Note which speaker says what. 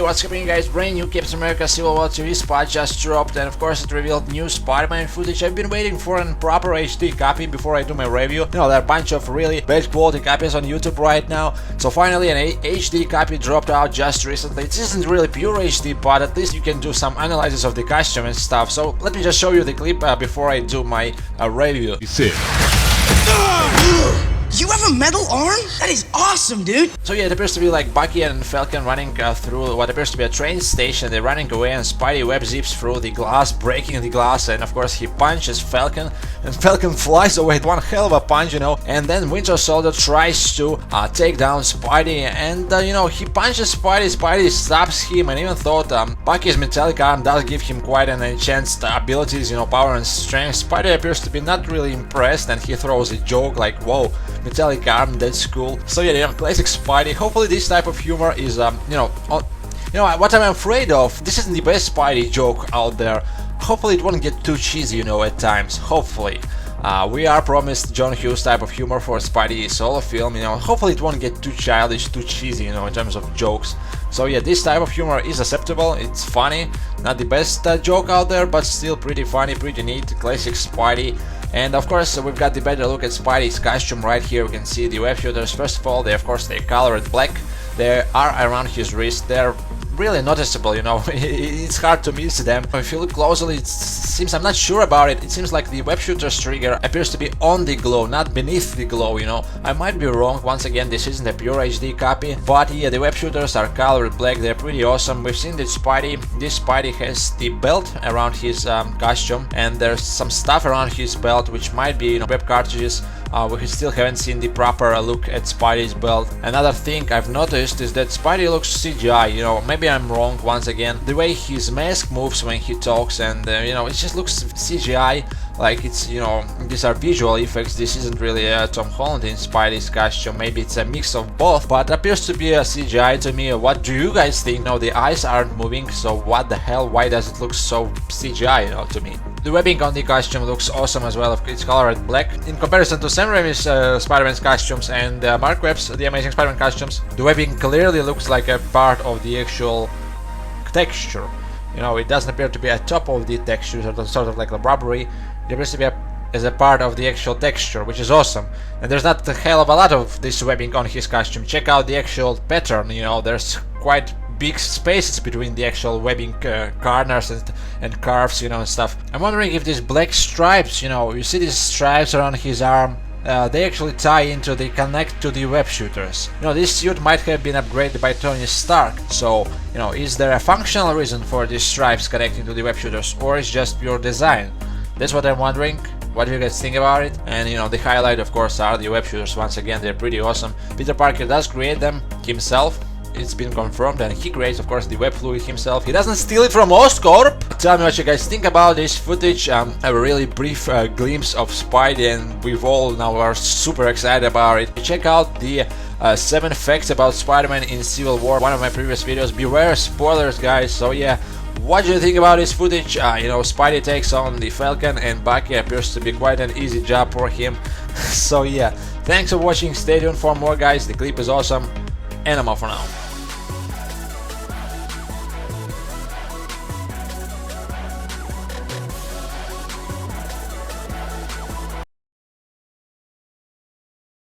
Speaker 1: Hey, what's happening guys, brand new Captain America Civil War TV spot just dropped, and of course it revealed new Spider-Man footage. I've been waiting for a proper HD copy before I do my review. You know, there are a bunch of really bad quality copies on YouTube right now, so finally an HD copy dropped out just recently. It isn't really pure HD, but at least you can do some analysis of the costume and stuff. So let me just show you the clip before I do my review.
Speaker 2: You have a metal arm? That is awesome, dude!
Speaker 1: So yeah, it appears to be like Bucky and Falcon running through what appears to be a train station. They're running away and Spidey web zips through the glass, breaking the glass, and of course he punches Falcon, and Falcon flies away with one hell of a punch, you know, and then Winter Soldier tries to take down Spidey, and you know, he punches Spidey, Spidey stops him, and even thought Bucky's metallic arm does give him quite an enhanced abilities, you know, power and strength. Spidey appears to be not really impressed, and he throws a joke like, whoa, metallic arm, that's cool. So yeah, classic Spidey. Hopefully this type of humor is you know what I'm afraid of. This isn't the best Spidey joke out there. Hopefully it won't get too cheesy, you know, at times. Hopefully. We are promised John Hughes type of humor for Spidey solo film, you know. Hopefully it won't get too childish, too cheesy, you know, in terms of jokes. So yeah, this type of humor is acceptable, it's funny, not the best joke out there, but still pretty funny, pretty neat, classic Spidey. And of course we've got the better look at Spidey's costume right here. We can see the web shooters. First of all, they colored black, they are around his wrist, they're really noticeable, you know. It's hard to miss them. If you look closely, it seems, I'm not sure about it, it seems like the web shooter's trigger appears to be on the glow, not beneath the glow, you know. I might be wrong, once again this isn't a pure HD copy, but yeah, the web shooters are colored black, they're pretty awesome. We've seen that this Spidey has the belt around his costume, and there's some stuff around his belt which might be, you know, web cartridges. We still haven't seen the proper look at Spidey's belt. Another thing I've noticed is that Spidey looks CGI, you know, maybe I'm wrong once again. The way his mask moves when he talks, and you know, it just looks CGI, like it's, you know, these are visual effects. This isn't really Tom Holland in Spidey's costume. Maybe it's a mix of both, but appears to be a CGI to me. What do you guys think? No, the eyes aren't moving, so what the hell? Why does it look so CGI, you know, to me? The webbing on the costume looks awesome as well. It's colored black. In comparison to Sam Raimi's Spider-Man's costumes and Mark Webb's The Amazing Spider-Man costumes, the webbing clearly looks like a part of the actual texture. You know, it doesn't appear to be a top of the texture, sort of like a rubbery. It appears to be as a part of the actual texture, which is awesome. And there's not a hell of a lot of this webbing on his costume. Check out the actual pattern, you know, there's quite big spaces between the actual webbing corners and curves, you know, and stuff. I'm wondering if these black stripes, you know, you see these stripes around his arm, they actually tie into, they connect to the web shooters. You know, this suit might have been upgraded by Tony Stark, so, you know, is there a functional reason for these stripes connecting to the web shooters, or is just pure design? That's what I'm wondering. What do you guys think about it? And you know, the highlight of course are the web shooters. Once again, they're pretty awesome. Peter Parker does create them himself. It's been confirmed, and he creates, of course, the web fluid himself. He doesn't steal it from Oscorp. Tell me what you guys think about this footage. A really brief glimpse of Spidey, and we've all now are super excited about it. Check out the 7 facts about Spider-Man in Civil War, one of my previous videos. Beware spoilers, guys. So yeah, what do you think about this footage? You know, Spidey takes on the Falcon, and Bucky appears to be quite an easy job for him. So yeah, thanks for watching. Stay tuned for more, guys. The clip is awesome, and I'm out for now.